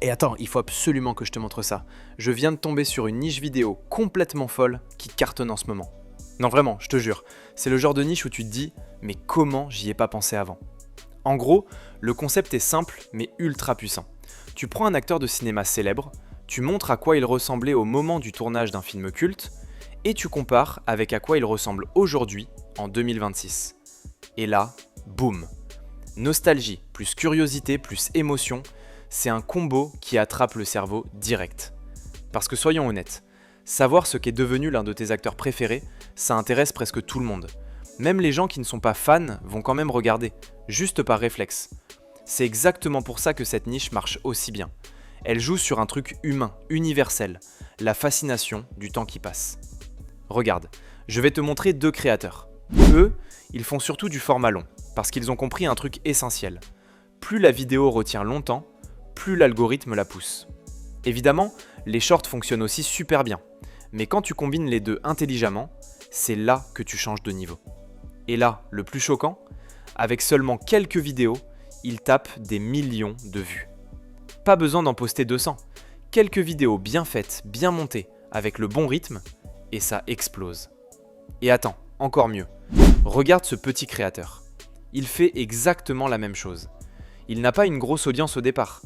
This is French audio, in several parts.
Et attends, il faut absolument que je te montre ça. Je viens de tomber sur une niche vidéo complètement folle qui cartonne en ce moment. Non vraiment, je te jure, c'est le genre de niche où tu te dis « mais comment j'y ai pas pensé avant ?» En gros, le concept est simple mais ultra puissant. Tu prends un acteur de cinéma célèbre, tu montres à quoi il ressemblait au moment du tournage d'un film culte, et tu compares avec à quoi il ressemble aujourd'hui, en 2026. Et là, boum! Nostalgie, plus curiosité, plus émotion, c'est un combo qui attrape le cerveau direct. Parce que soyons honnêtes, savoir ce qu'est devenu l'un de tes acteurs préférés, ça intéresse presque tout le monde. Même les gens qui ne sont pas fans vont quand même regarder, juste par réflexe. C'est exactement pour ça que cette niche marche aussi bien. Elle joue sur un truc humain, universel, la fascination du temps qui passe. Regarde, je vais te montrer deux créateurs. Eux, ils font surtout du format long, parce qu'ils ont compris un truc essentiel. Plus la vidéo retient longtemps, plus l'algorithme la pousse. Évidemment, les shorts fonctionnent aussi super bien, mais quand tu combines les deux intelligemment, c'est là que tu changes de niveau. Et là, le plus choquant, avec seulement quelques vidéos, ils tapent des millions de vues. Pas besoin d'en poster 200, quelques vidéos bien faites, bien montées, avec le bon rythme, et ça explose. Et attends, encore mieux, regarde ce petit créateur. Il fait exactement la même chose. Il n'a pas une grosse audience au départ.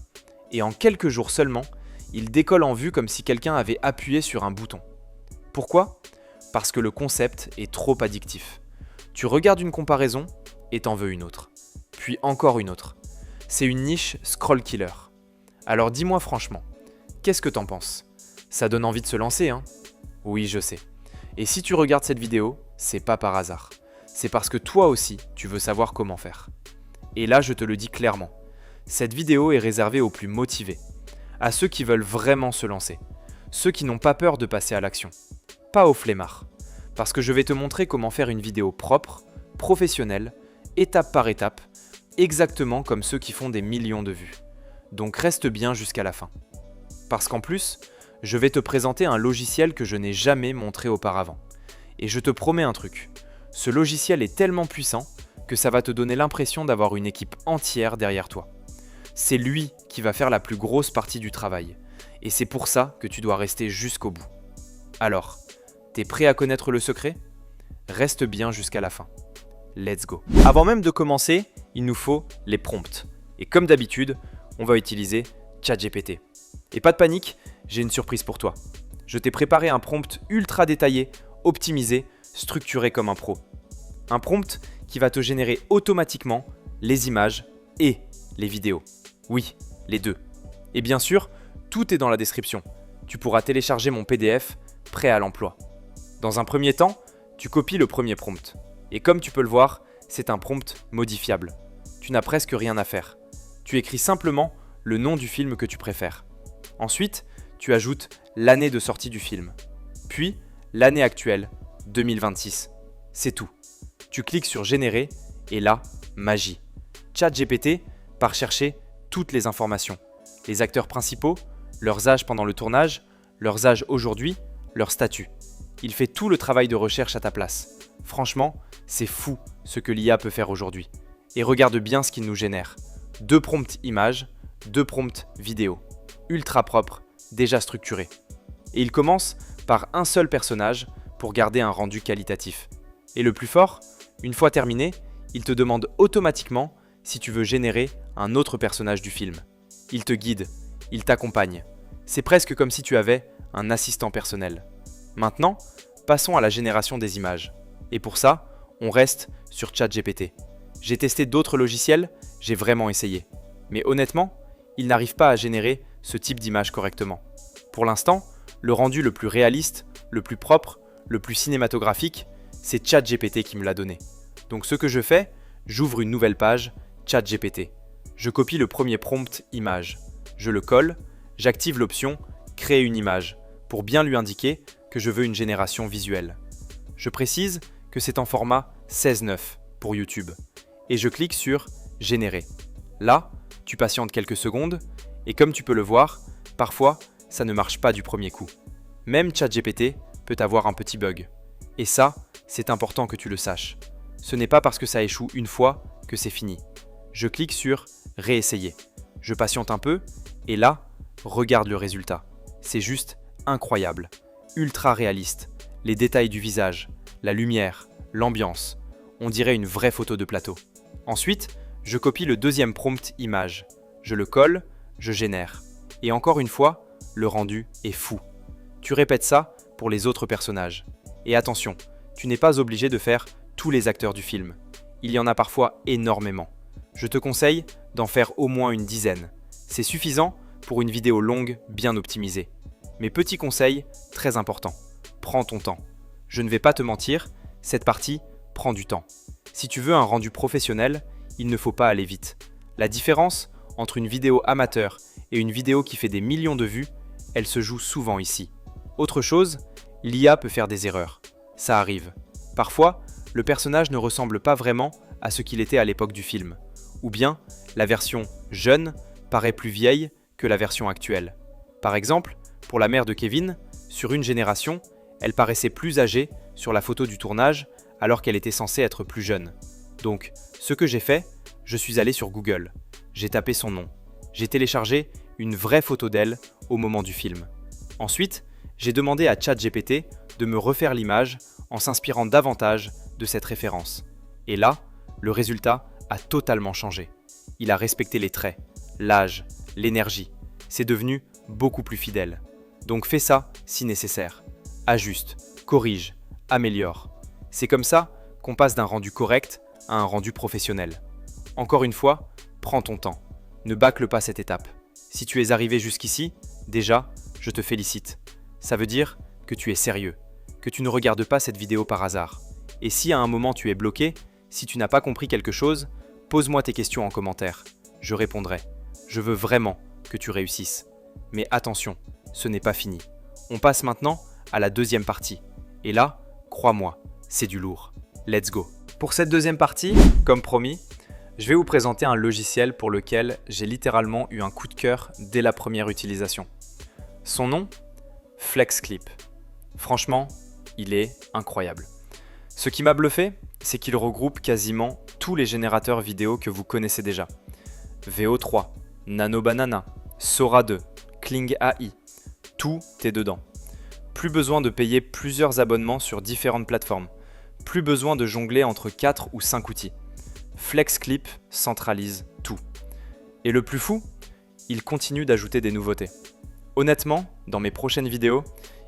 Et en quelques jours seulement, il décolle en vue comme si quelqu'un avait appuyé sur un bouton. Pourquoi ? Parce que le concept est trop addictif. Tu regardes une comparaison et t'en veux une autre. Puis encore une autre. C'est une niche scroll killer. Alors dis-moi franchement, qu'est-ce que t'en penses ? Ça donne envie de se lancer, hein ? Oui, je sais. Et si tu regardes cette vidéo, c'est pas par hasard. C'est parce que toi aussi, tu veux savoir comment faire. Et là, je te le dis clairement. Cette vidéo est réservée aux plus motivés, à ceux qui veulent vraiment se lancer, ceux qui n'ont pas peur de passer à l'action, pas aux flemmards, parce que je vais te montrer comment faire une vidéo propre, professionnelle, étape par étape, exactement comme ceux qui font des millions de vues. Donc reste bien jusqu'à la fin. Parce qu'en plus, je vais te présenter un logiciel que je n'ai jamais montré auparavant. Et je te promets un truc, ce logiciel est tellement puissant que ça va te donner l'impression d'avoir une équipe entière derrière toi. C'est lui qui va faire la plus grosse partie du travail. Et c'est pour ça que tu dois rester jusqu'au bout. Alors, t'es prêt à connaître le secret ? Reste bien jusqu'à la fin. Let's go. Avant même de commencer, il nous faut les prompts. Et comme d'habitude, on va utiliser ChatGPT. Et pas de panique, j'ai une surprise pour toi. Je t'ai préparé un prompt ultra détaillé, optimisé, structuré comme un pro. Un prompt qui va te générer automatiquement les images et les vidéos. Oui, les deux. Et bien sûr, tout est dans la description. Tu pourras télécharger mon PDF prêt à l'emploi. Dans un premier temps, tu copies le premier prompt. Et comme tu peux le voir, c'est un prompt modifiable. Tu n'as presque rien à faire. Tu écris simplement le nom du film que tu préfères. Ensuite, tu ajoutes l'année de sortie du film. Puis, l'année actuelle, 2026. C'est tout. Tu cliques sur Générer et là, magie. ChatGPT part chercher toutes les informations. Les acteurs principaux, leurs âges pendant le tournage, leurs âges aujourd'hui, leur statut. Il fait tout le travail de recherche à ta place. Franchement, c'est fou ce que l'IA peut faire aujourd'hui. Et regarde bien ce qu'il nous génère. 2 prompts images, 2 prompts vidéo. Ultra propre, déjà structuré. Et il commence par un seul personnage pour garder un rendu qualitatif. Et le plus fort, une fois terminé, il te demande automatiquement si tu veux générer un autre personnage du film. Il te guide, il t'accompagne. C'est presque comme si tu avais un assistant personnel. Maintenant, passons à la génération des images. Et pour ça, on reste sur ChatGPT. J'ai testé d'autres logiciels, j'ai vraiment essayé. Mais honnêtement, il n'arrive pas à générer ce type d'image correctement. Pour l'instant, le rendu le plus réaliste, le plus propre, le plus cinématographique, c'est ChatGPT qui me l'a donné. Donc ce que je fais, j'ouvre une nouvelle page, ChatGPT. Je copie le premier prompt image. Je le colle, j'active l'option Créer une image pour bien lui indiquer que je veux une génération visuelle. Je précise que c'est en format 16:9 pour YouTube. Et je clique sur Générer. Là, tu patientes quelques secondes et comme tu peux le voir, parfois, ça ne marche pas du premier coup. Même ChatGPT peut avoir un petit bug. Et ça, c'est important que tu le saches. Ce n'est pas parce que ça échoue une fois que c'est fini. Je clique sur Réessayer. Je patiente un peu et là, regarde le résultat. C'est juste incroyable. Ultra réaliste. Les détails du visage, la lumière, l'ambiance. On dirait une vraie photo de plateau. Ensuite, je copie le deuxième prompt image. Je le colle, je génère. Et encore une fois, le rendu est fou. Tu répètes ça pour les autres personnages. Et attention, tu n'es pas obligé de faire tous les acteurs du film. Il y en a parfois énormément. Je te conseille d'en faire au moins une dizaine. C'est suffisant pour une vidéo longue bien optimisée. Mais petit conseil, très important, prends ton temps. Je ne vais pas te mentir, cette partie prend du temps. Si tu veux un rendu professionnel, il ne faut pas aller vite. La différence entre une vidéo amateur et une vidéo qui fait des millions de vues, elle se joue souvent ici. Autre chose, l'IA peut faire des erreurs. Ça arrive. Parfois, le personnage ne ressemble pas vraiment à ce qu'il était à l'époque du film. Ou bien, la version jeune paraît plus vieille que la version actuelle. Par exemple, pour la mère de Kevin, sur une génération, elle paraissait plus âgée sur la photo du tournage alors qu'elle était censée être plus jeune. Donc, ce que j'ai fait, je suis allé sur Google. J'ai tapé son nom. J'ai téléchargé une vraie photo d'elle au moment du film. Ensuite, j'ai demandé à ChatGPT de me refaire l'image en s'inspirant davantage de cette référence. Et là, le résultat a totalement changé. Il a respecté les traits, l'âge, l'énergie. C'est devenu beaucoup plus fidèle. Donc fais ça si nécessaire. Ajuste, corrige, améliore. C'est comme ça qu'on passe d'un rendu correct à un rendu professionnel. Encore une fois, prends ton temps. Ne bâcle pas cette étape. Si tu es arrivé jusqu'ici, déjà, je te félicite. Ça veut dire que tu es sérieux, que tu ne regardes pas cette vidéo par hasard. Et si à un moment tu es bloqué, si tu n'as pas compris quelque chose, pose-moi tes questions en commentaire. Je répondrai. Je veux vraiment que tu réussisses. Mais attention, ce n'est pas fini. On passe maintenant à la deuxième partie. Et là, crois-moi, c'est du lourd. Let's go. Pour cette deuxième partie, comme promis, je vais vous présenter un logiciel pour lequel j'ai littéralement eu un coup de cœur dès la première utilisation. Son nom, FlexClip. Franchement, il est incroyable. Ce qui m'a bluffé, c'est qu'il regroupe quasiment tous les générateurs vidéo que vous connaissez déjà. VO3, Nano Banana, Sora 2, Kling AI, tout est dedans. Plus besoin de payer plusieurs abonnements sur différentes plateformes. Plus besoin de jongler entre 4 ou 5 outils. FlexClip centralise tout. Et le plus fou, il continue d'ajouter des nouveautés. Honnêtement, dans mes prochaines vidéos,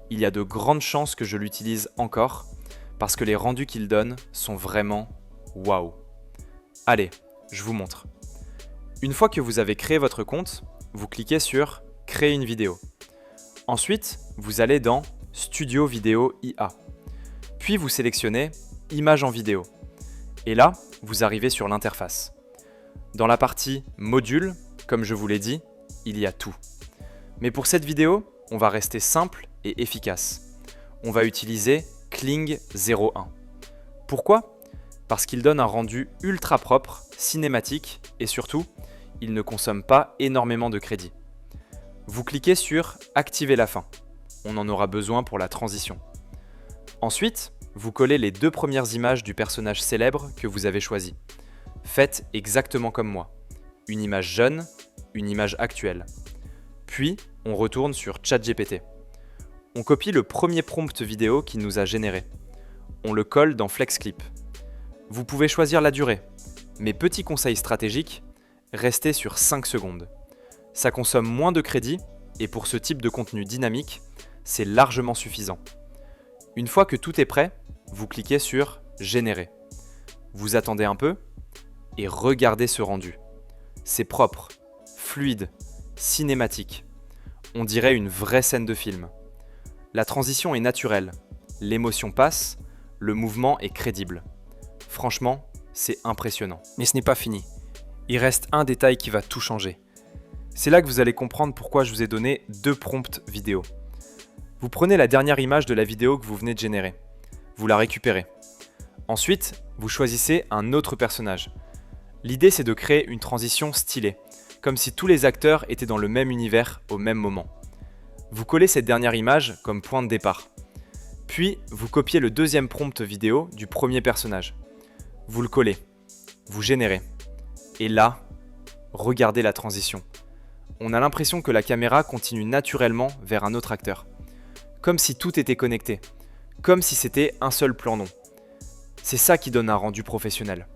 il y a de grandes chances que je l'utilise encore parce que les rendus qu'il donne sont vraiment waouh. Allez, je vous montre. Une fois que vous avez créé votre compte, vous cliquez sur « Créer une vidéo ». Ensuite, vous allez dans « Studio Vidéo IA ». Puis vous sélectionnez « Image en vidéo ». Et là, vous arrivez sur l'interface. Dans la partie « Module », comme je vous l'ai dit, il y a tout. Mais pour cette vidéo, on va rester simple et efficace. On va utiliser Kling 01. Pourquoi ? Parce qu'il donne un rendu ultra propre, cinématique et surtout, il ne consomme pas énormément de crédit. Vous cliquez sur « Activer la fin ». On en aura besoin pour la transition. Ensuite, vous collez les 2 premières images du personnage célèbre que vous avez choisi. Faites exactement comme moi. Une image jeune, une image actuelle. Puis, on retourne sur ChatGPT. On copie le premier prompt vidéo qu'il nous a généré. On le colle dans FlexClip. Vous pouvez choisir la durée, mais petit conseil stratégique, restez sur 5 secondes. Ça consomme moins de crédit et pour ce type de contenu dynamique, c'est largement suffisant. Une fois que tout est prêt, vous cliquez sur « Générer ». Vous attendez un peu et regardez ce rendu. C'est propre, fluide, cinématique. On dirait une vraie scène de film. La transition est naturelle, l'émotion passe, le mouvement est crédible. Franchement, c'est impressionnant. Mais ce n'est pas fini. Il reste un détail qui va tout changer. C'est là que vous allez comprendre pourquoi je vous ai donné 2 prompts vidéo. Vous prenez la dernière image de la vidéo que vous venez de générer. Vous la récupérez. Ensuite, vous choisissez un autre personnage. L'idée, c'est de créer une transition stylée, comme si tous les acteurs étaient dans le même univers au même moment. Vous collez cette dernière image comme point de départ. Puis, vous copiez le deuxième prompt vidéo du premier personnage. Vous le collez. Vous générez. Et là, regardez la transition. on a l'impression que la caméra continue naturellement vers un autre acteur. Comme si tout était connecté, comme si c'était un seul plan long. C'est ça qui donne un rendu professionnel.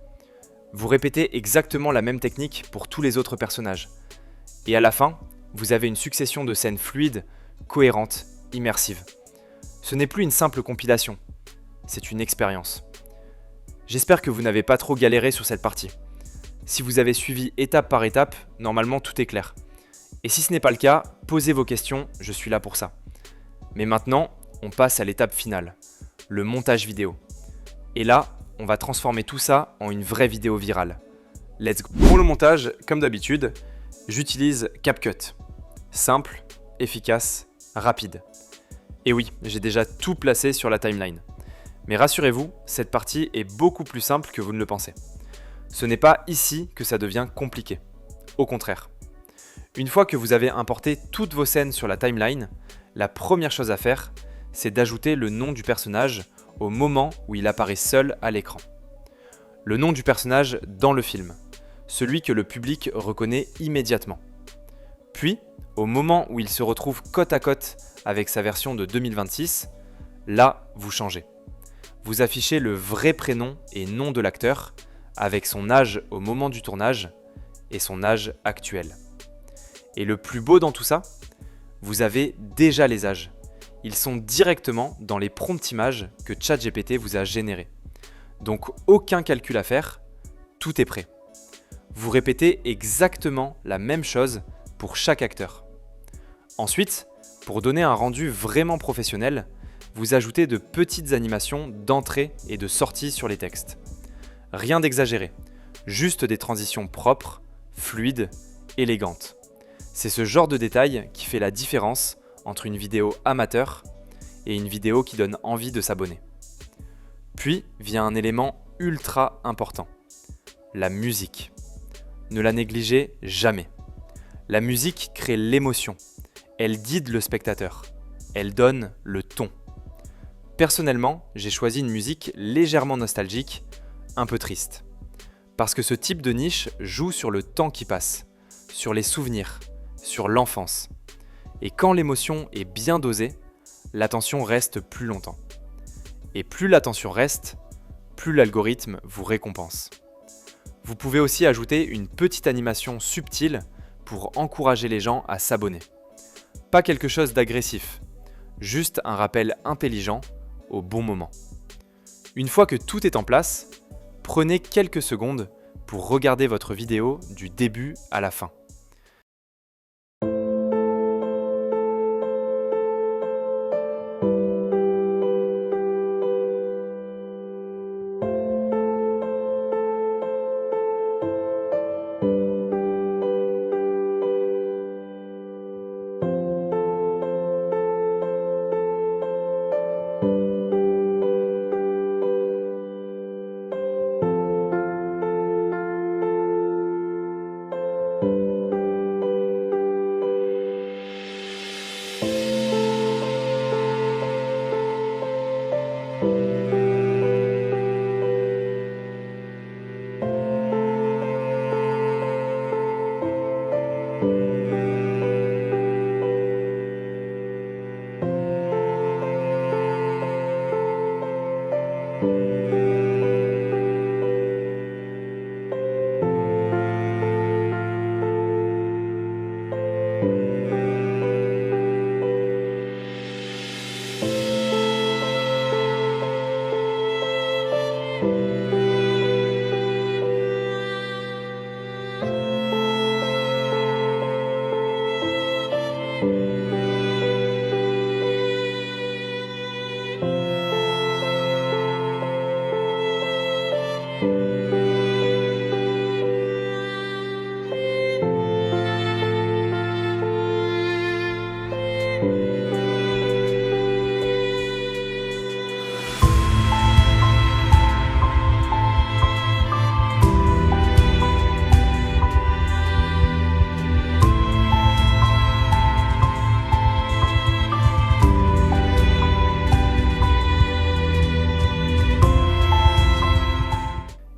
Vous répétez exactement la même technique pour tous les autres personnages. Et à la fin, vous avez une succession de scènes fluides, cohérentes, immersives. Ce n'est plus une simple compilation, c'est une expérience. J'espère que vous n'avez pas trop galéré sur cette partie. Si vous avez suivi étape par étape, normalement tout est clair. Et si ce n'est pas le cas, posez vos questions, je suis là pour ça. Mais maintenant, on passe à l'étape finale, le montage vidéo. Et là, on va transformer tout ça en une vraie vidéo virale. Let's go. Pour le montage, comme d'habitude, j'utilise CapCut. Simple, efficace, rapide. Et oui, j'ai déjà tout placé sur la timeline. Mais rassurez-vous, cette partie est beaucoup plus simple que vous ne le pensez. Ce n'est pas ici que ça devient compliqué. Au contraire. Une fois que vous avez importé toutes vos scènes sur la timeline, la première chose à faire, c'est d'ajouter le nom du personnage au moment où il apparaît seul à l'écran. Le nom du personnage dans le film, celui que le public reconnaît immédiatement. Puis, au moment où il se retrouve côte à côte avec sa version de 2026, là, vous changez. Vous affichez le vrai prénom et nom de l'acteur, avec son âge au moment du tournage et son âge actuel. Et le plus beau dans tout ça, vous avez déjà les âges. Ils sont directement dans les prompts images que ChatGPT vous a générés. Donc aucun calcul à faire, tout est prêt. Vous répétez exactement la même chose pour chaque acteur. Ensuite, pour donner un rendu vraiment professionnel, vous ajoutez de petites animations d'entrée et de sortie sur les textes. Rien d'exagéré, juste des transitions propres, fluides, élégantes. C'est ce genre de détail qui fait la différence entre une vidéo amateur et une vidéo qui donne envie de s'abonner. Puis vient un élément ultra important, la musique. Ne la négligez jamais. La musique crée l'émotion, elle guide le spectateur, elle donne le ton. Personnellement, j'ai choisi une musique légèrement nostalgique, un peu triste. Parce que ce type de niche joue sur le temps qui passe, sur les souvenirs, sur l'enfance. Et quand l'émotion est bien dosée, l'attention reste plus longtemps. Et plus l'attention reste, plus l'algorithme vous récompense. Vous pouvez aussi ajouter une petite animation subtile pour encourager les gens à s'abonner. Pas quelque chose d'agressif, juste un rappel intelligent au bon moment. Une fois que tout est en place, prenez quelques secondes pour regarder votre vidéo du début à la fin.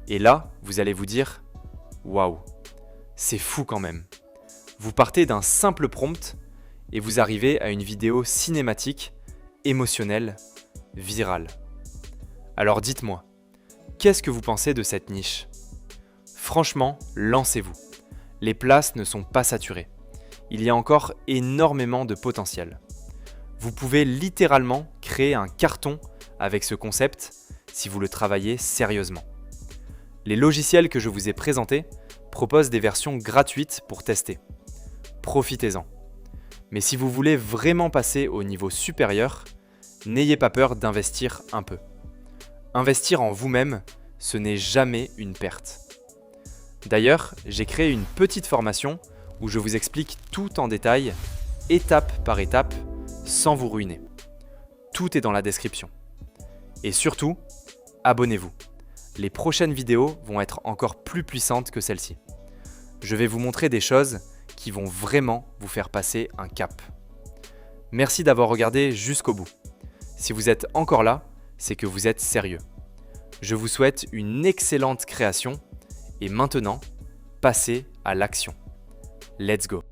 Et là, vous allez vous dire « Waouh, c'est fou quand même !» Vous partez d'un simple prompt et vous arrivez à une vidéo cinématique, émotionnelle, virale. Alors dites-moi, qu'est-ce que vous pensez de cette niche ? Franchement, lancez-vous. Les places ne sont pas saturées. Il y a encore énormément de potentiel. Vous pouvez littéralement créer un carton avec ce concept si vous le travaillez sérieusement. Les logiciels que je vous ai présentés proposent des versions gratuites pour tester. Profitez-en. Mais si vous voulez vraiment passer au niveau supérieur, n'ayez pas peur d'investir un peu. Investir en vous-même, ce n'est jamais une perte. D'ailleurs, j'ai créé une petite formation où je vous explique tout en détail, étape par étape, sans vous ruiner. Tout est dans la description. Et surtout, abonnez-vous. Les prochaines vidéos vont être encore plus puissantes que celle-ci. Je vais vous montrer des choses qui vont vraiment vous faire passer un cap. Merci d'avoir regardé jusqu'au bout. Si vous êtes encore là, c'est que vous êtes sérieux. Je vous souhaite une excellente création et maintenant, passez à l'action. Let's go!